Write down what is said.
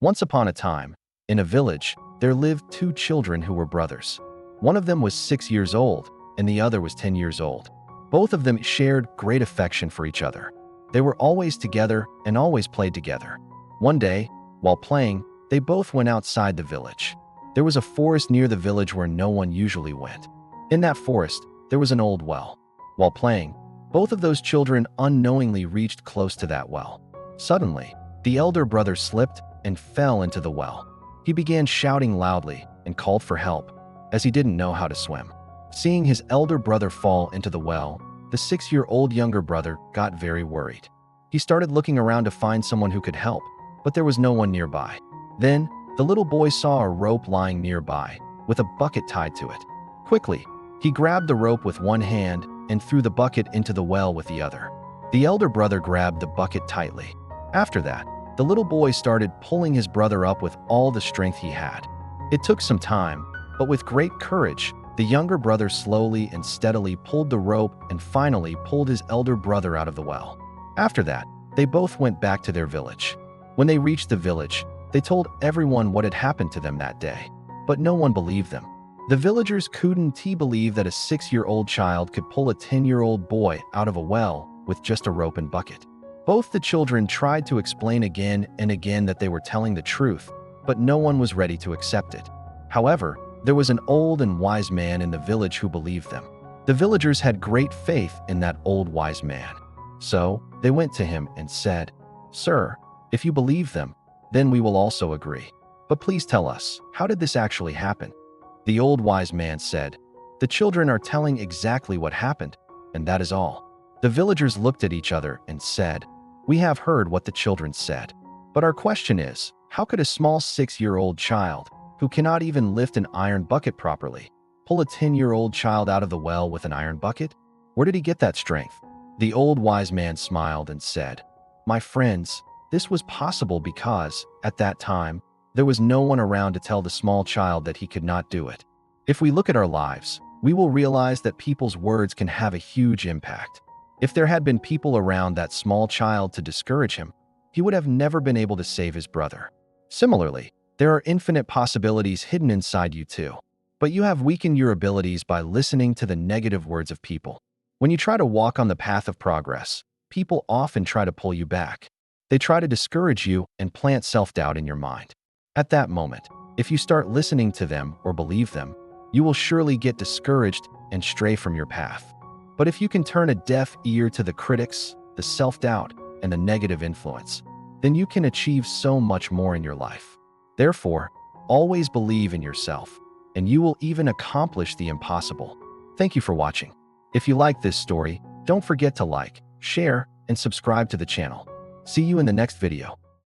Once upon a time, in a village, there lived two children who were brothers. One of them was 6 years old, and the other was 10 years old. Both of them shared great affection for each other. They were always together and always played together. One day, while playing, they both went outside the village. There was a forest near the village where no one usually went. In that forest, there was an old well. While playing, both of those children unknowingly reached close to that well. Suddenly, the elder brother slipped and fell into the well. He began shouting loudly and called for help, as he didn't know how to swim. Seeing his elder brother fall into the well, the 6-year-old younger brother got very worried. He started looking around to find someone who could help, but there was no one nearby. Then, the little boy saw a rope lying nearby, with a bucket tied to it. Quickly, he grabbed the rope with one hand and threw the bucket into the well with the other. The elder brother grabbed the bucket tightly. After that, the little boy started pulling his brother up with all the strength he had. It took some time, but with great courage, the younger brother slowly and steadily pulled the rope and finally pulled his elder brother out of the well. After that, they both went back to their village. When they reached the village, they told everyone what had happened to them that day, but no one believed them. The villagers couldn't believe that a 6-year-old child could pull a 10-year-old boy out of a well with just a rope and bucket. Both the children tried to explain again and again that they were telling the truth, but no one was ready to accept it. However, there was an old and wise man in the village who believed them. The villagers had great faith in that old wise man. So, they went to him and said, "Sir, if you believe them, then we will also agree. But please tell us, how did this actually happen?" The old wise man said, "The children are telling exactly what happened, and that is all." The villagers looked at each other and said, "We have heard what the children said. But our question is, how could a small 6-year-old child, who cannot even lift an iron bucket properly, pull a 10-year-old child out of the well with an iron bucket? Where did he get that strength?" The old wise man smiled and said, "My friends, this was possible because, at that time, there was no one around to tell the small child that he could not do it. If we look at our lives, we will realize that people's words can have a huge impact. If there had been people around that small child to discourage him, he would have never been able to save his brother. Similarly, there are infinite possibilities hidden inside you too, but you have weakened your abilities by listening to the negative words of people. When you try to walk on the path of progress, people often try to pull you back. They try to discourage you and plant self-doubt in your mind. At that moment, if you start listening to them or believe them, you will surely get discouraged and stray from your path. But if you can turn a deaf ear to the critics, the self-doubt, and the negative influence, then you can achieve so much more in your life. Therefore, always believe in yourself, and you will even accomplish the impossible. Thank you for watching. If you like this story, don't forget to like, share, and subscribe to the channel. See you in the next video.